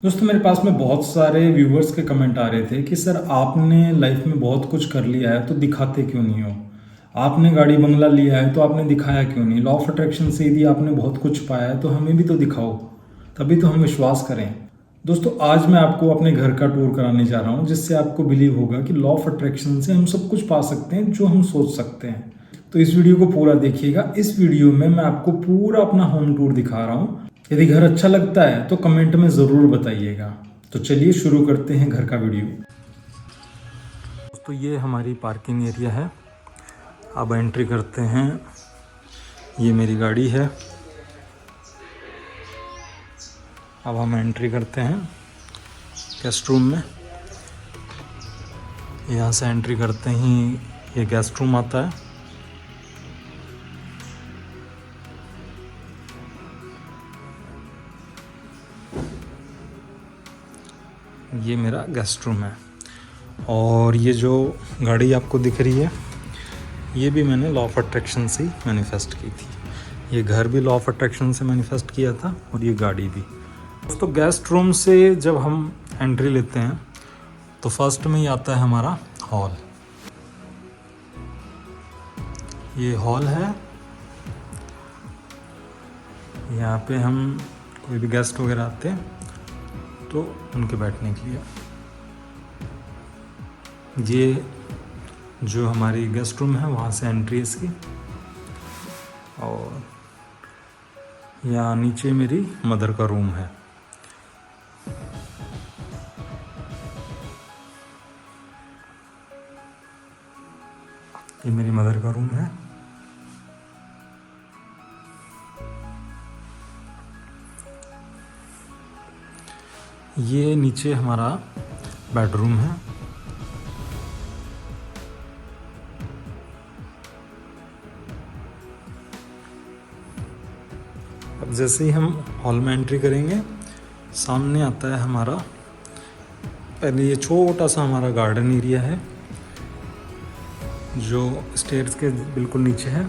दोस्तों मेरे पास में बहुत सारे व्यूवर्स के कमेंट आ रहे थे कि सर आपने लाइफ में बहुत कुछ कर लिया है तो दिखाते क्यों नहीं हो। आपने गाड़ी बंगला लिया है तो आपने दिखाया क्यों नहीं। लॉ ऑफ अट्रैक्शन से यदि आपने बहुत कुछ पाया है तो हमें भी तो दिखाओ, तभी तो हम विश्वास करें। दोस्तों आज मैं आपको अपने घर का टूर कराने जा रहा हूँ जिससे आपको बिलीव होगा कि लॉ ऑफ अट्रैक्शन से हम सब कुछ पा सकते हैं जो हम सोच सकते हैं। तो इस वीडियो को पूरा देखिएगा। इस वीडियो में मैं आपको पूरा अपना होम टूर दिखा रहा हूँ। यदि घर अच्छा लगता है तो कमेंट में ज़रूर बताइएगा। तो चलिए शुरू करते हैं घर का वीडियो। दोस्तों ये हमारी पार्किंग एरिया है। अब एंट्री करते हैं। ये मेरी गाड़ी है। अब हम एंट्री करते हैं गेस्ट रूम में। यहाँ से एंट्री करते ही ये गेस्ट रूम आता है। ये मेरा गेस्ट रूम है और ये जो गाड़ी आपको दिख रही है ये भी मैंने लॉ ऑफ अट्रैक्शन से ही मैनिफेस्ट की थी। ये घर भी लॉ ऑफ अट्रैक्शन से मैनिफेस्ट किया था और ये गाड़ी भी। दोस्तों गेस्ट रूम से जब हम एंट्री लेते हैं तो फर्स्ट में ही आता है हमारा हॉल। ये हॉल है। यहाँ पे हम कोई भी गेस्ट वगैरह आते हैं तो उनके बैठने के लिए। ये जो हमारी गेस्ट रूम है वहाँ से एंट्री है इसकी। और यहाँ नीचे मेरी मदर का रूम है। ये मेरी मदर का रूम है। ये नीचे हमारा बेडरूम है। अब जैसे ही हम हॉल में एंट्री करेंगे सामने आता है हमारा, पहले ये छोटा सा हमारा गार्डन एरिया है जो स्टेयर्स के बिल्कुल नीचे है।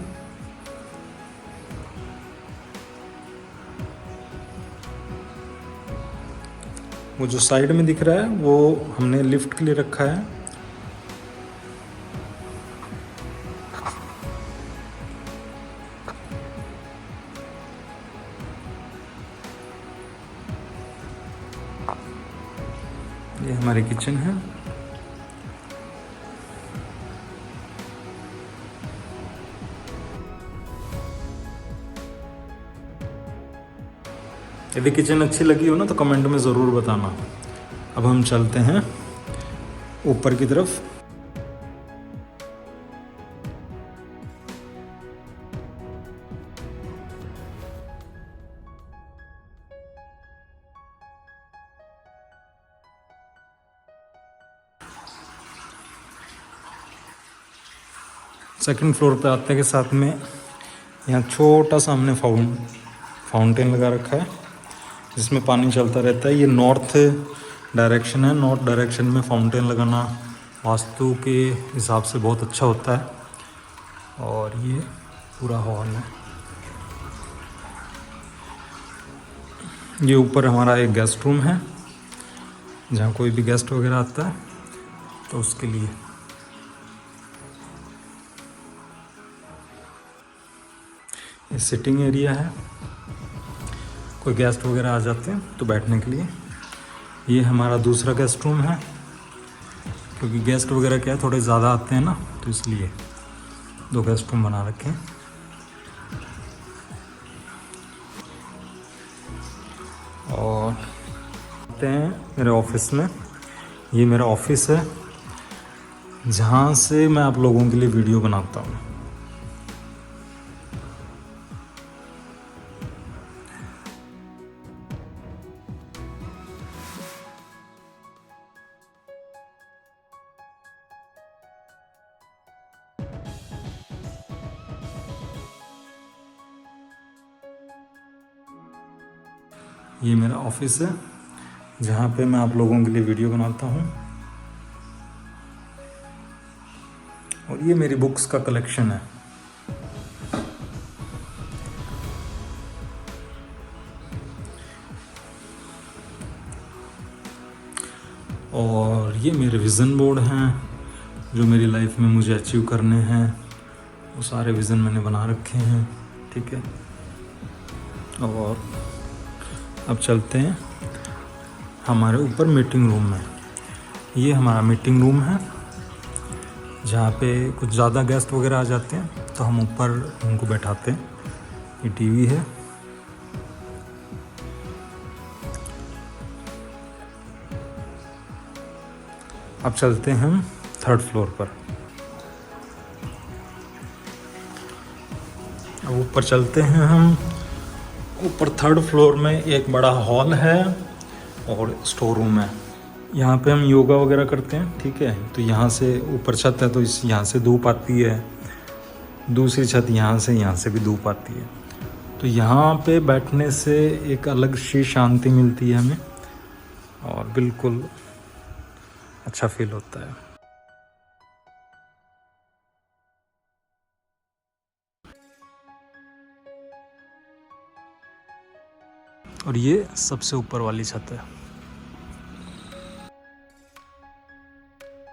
वो जो साइड में दिख रहा है वो हमने लिफ्ट के लिए रखा है। ये हमारी किचन है। यदि किचन अच्छी लगी हो ना तो कमेंट में ज़रूर बताना। अब हम चलते हैं ऊपर की तरफ। सेकंड फ्लोर पे आते के साथ में यहाँ छोटा सा हमने फाउंटेन लगा रखा है जिसमें पानी चलता रहता है। ये नॉर्थ डायरेक्शन है। नॉर्थ डायरेक्शन में फाउंटेन लगाना वास्तु के हिसाब से बहुत अच्छा होता है। और ये पूरा हॉल है। ये ऊपर हमारा एक गेस्ट रूम है जहाँ कोई भी गेस्ट वगैरह आता है तो उसके लिए। ये सिटिंग एरिया है। कोई गेस्ट वगैरह आ जाते हैं तो बैठने के लिए। ये हमारा दूसरा गेस्ट रूम है क्योंकि गेस्ट वगैरह क्या है थोड़े ज़्यादा आते हैं ना, तो इसलिए दो गेस्ट रूम बना रखे हैं। और आते हैं मेरे ऑफिस में। ये मेरा ऑफिस है जहाँ से मैं आप लोगों के लिए वीडियो बनाता हूँ। ये मेरा ऑफिस है जहाँ पे मैं आप लोगों के लिए वीडियो बनाता हूँ। और ये मेरी बुक्स का कलेक्शन है। और ये मेरे विज़न बोर्ड हैं जो मेरी लाइफ में मुझे अचीव करने हैं, वो सारे विज़न मैंने बना रखे हैं। ठीक है, और अब चलते हैं हमारे ऊपर मीटिंग रूम में। ये हमारा मीटिंग रूम है जहाँ पे कुछ ज़्यादा गेस्ट वगैरह आ जाते हैं तो हम ऊपर उनको बैठाते हैं। ये टीवी है। अब चलते हैं हम 3rd फ्लोर पर। अब ऊपर चलते हैं हम। ऊपर 3rd फ्लोर में एक बड़ा हॉल है और स्टोर रूम है। यहाँ पे हम योगा वगैरह करते हैं। ठीक है, तो यहाँ से ऊपर छत है तो यहाँ से धूप आती है, दूसरी छत यहाँ से भी धूप आती है। तो यहाँ पे बैठने से एक अलग सी शांति मिलती है हमें और बिल्कुल अच्छा फील होता है। और ये सबसे ऊपर वाली छत है।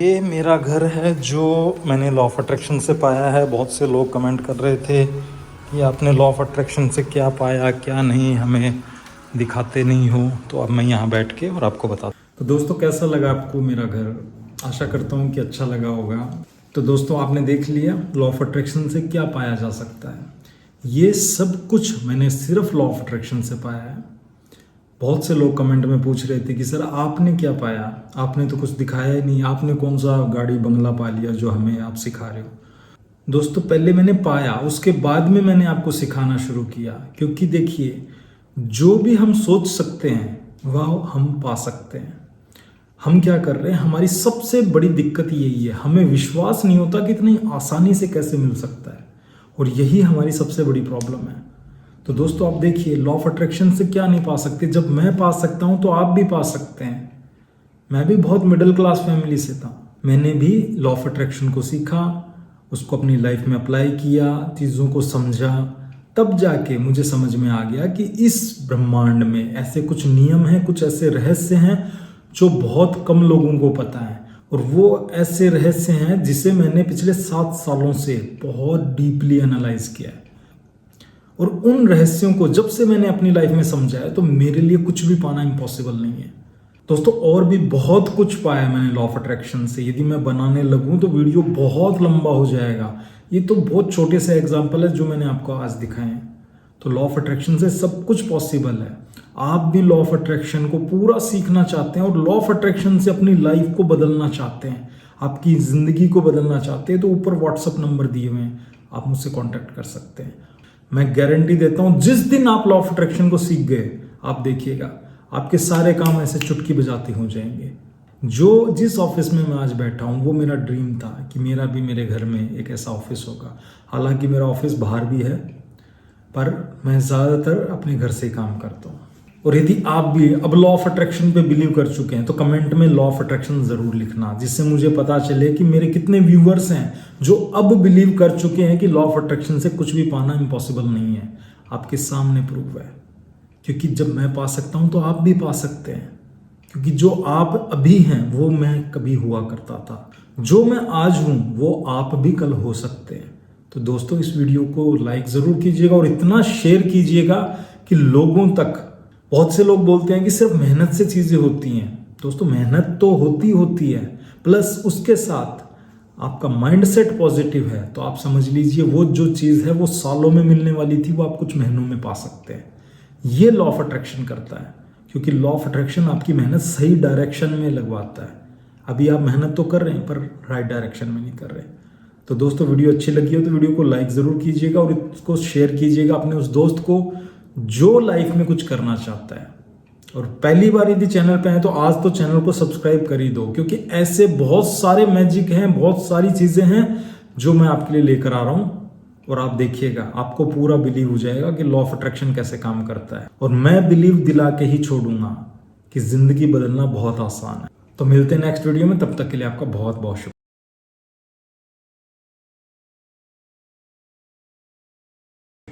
ये मेरा घर है जो मैंने लॉ ऑफ अट्रैक्शन से पाया है। बहुत से लोग कमेंट कर रहे थे कि आपने लॉ ऑफ अट्रैक्शन से क्या पाया क्या नहीं, हमें दिखाते नहीं हो। तो अब मैं यहाँ बैठ के और आपको बता। तो दोस्तों, कैसा लगा आपको मेरा घर? आशा करता हूँ कि अच्छा लगा होगा। तो दोस्तों, आपने देख लिया लॉ ऑफ अट्रैक्शन से क्या पाया जा सकता है। ये सब कुछ मैंने सिर्फ लॉ ऑफ अट्रैक्शन से पाया है। बहुत से लोग कमेंट में पूछ रहे थे कि सर आपने क्या पाया, आपने तो कुछ दिखाया ही नहीं, आपने कौन सा गाड़ी बंगला पा लिया जो हमें आप सिखा रहे हो। दोस्तों, पहले मैंने पाया, उसके बाद में मैंने आपको सिखाना शुरू किया। क्योंकि देखिए, जो भी हम सोच सकते हैं वह हम पा सकते हैं। हम क्या कर रहे हैं, हमारी सबसे बड़ी दिक्कत यही है, हमें विश्वास नहीं होता कि इतनी आसानी से कैसे मिल सकता है, और यही हमारी सबसे बड़ी प्रॉब्लम है। तो दोस्तों, आप देखिए, लॉ ऑफ अट्रैक्शन से क्या नहीं पा सकते। जब मैं पा सकता हूं तो आप भी पा सकते हैं। मैं भी बहुत मिडिल क्लास फैमिली से था, मैंने भी लॉ ऑफ अट्रैक्शन को सीखा, उसको अपनी लाइफ में अप्लाई किया, चीज़ों को समझा, तब जाके मुझे समझ में आ गया कि इस ब्रह्मांड में ऐसे कुछ नियम हैं, कुछ ऐसे रहस्य हैं जो बहुत कम लोगों को पता है। और वो ऐसे रहस्य हैं जिसे मैंने पिछले 7 सालों से बहुत डीपली एनालाइज किया है। और उन रहस्यों को जब से मैंने अपनी लाइफ में समझा है तो मेरे लिए कुछ भी पाना इम्पॉसिबल नहीं है। दोस्तों, और भी बहुत कुछ पाया मैंने लॉ ऑफ अट्रैक्शन से। यदि मैं बनाने लगूं तो वीडियो बहुत लंबा हो जाएगा। ये तो बहुत छोटे से एग्जाम्पल है जो मैंने आपको आज दिखाए हैं। तो लॉ ऑफ अट्रैक्शन से सब कुछ पॉसिबल है। आप भी लॉ ऑफ अट्रैक्शन को पूरा सीखना चाहते हैं और लॉ ऑफ अट्रैक्शन से अपनी लाइफ को बदलना चाहते हैं, आपकी जिंदगी को बदलना चाहते हैं, तो ऊपर व्हाट्सअप नंबर दिए हुए हैं, आप मुझसे कॉन्टैक्ट कर सकते हैं। मैं गारंटी देता हूं, जिस दिन आप लॉ ऑफ अट्रैक्शन को सीख गए, आप देखिएगा आपके सारे काम ऐसे चुटकी बजाते हो जाएंगे। जिस ऑफिस में मैं आज बैठा हूं, वो मेरा ड्रीम था कि मेरा भी मेरे घर में एक ऐसा ऑफिस होगा। हालांकि मेरा ऑफिस बाहर भी है, पर मैं ज़्यादातर अपने घर से काम करता हूँ। और यदि आप भी अब लॉ ऑफ अट्रैक्शन पे बिलीव कर चुके हैं तो कमेंट में लॉ ऑफ अट्रैक्शन ज़रूर लिखना, जिससे मुझे पता चले कि मेरे कितने व्यूवर्स हैं जो अब बिलीव कर चुके हैं कि लॉ ऑफ अट्रैक्शन से कुछ भी पाना इम्पॉसिबल नहीं है। आपके सामने प्रूफ है, क्योंकि जब मैं पा सकता हूं तो आप भी पा सकते हैं। क्योंकि जो आप अभी हैं वो मैं कभी हुआ करता था, जो मैं आज हूं वो आप भी कल हो सकते हैं। तो दोस्तों, इस वीडियो को लाइक ज़रूर कीजिएगा और इतना शेयर कीजिएगा कि लोगों तक। बहुत से लोग बोलते हैं कि सिर्फ मेहनत से चीज़ें होती हैं। दोस्तों, मेहनत तो होती है, प्लस उसके साथ आपका माइंडसेट पॉजिटिव है तो आप समझ लीजिए वो जो चीज़ है वो सालों में मिलने वाली थी वो आप कुछ महीनों में पा सकते हैं। ये लॉ ऑफ अट्रैक्शन करता है, क्योंकि लॉ ऑफ अट्रैक्शन आपकी मेहनत सही डायरेक्शन में लगवाता है। अभी आप मेहनत तो कर रहे हैं पर राइट डायरेक्शन में नहीं कर रहे। तो दोस्तों, वीडियो अच्छी लगी हो तो वीडियो को लाइक ज़रूर कीजिएगा और इसको शेयर कीजिएगा अपने उस दोस्त को जो लाइफ में कुछ करना चाहता है। और पहली बार यदि चैनल पे हैं तो आज तो चैनल को सब्सक्राइब कर ही दो, क्योंकि ऐसे बहुत सारे मैजिक हैं, बहुत सारी चीज़ें हैं जो मैं आपके लिए लेकर आ रहा हूँ। और आप देखिएगा, आपको पूरा बिलीव हो जाएगा कि लॉ ऑफ अट्रैक्शन कैसे काम करता है। और मैं बिलीव दिला के ही छोड़ूंगा कि जिंदगी बदलना बहुत आसान है। तो मिलते हैं नेक्स्ट वीडियो में, तब तक के लिए आपका बहुत बहुत शुक्रिया।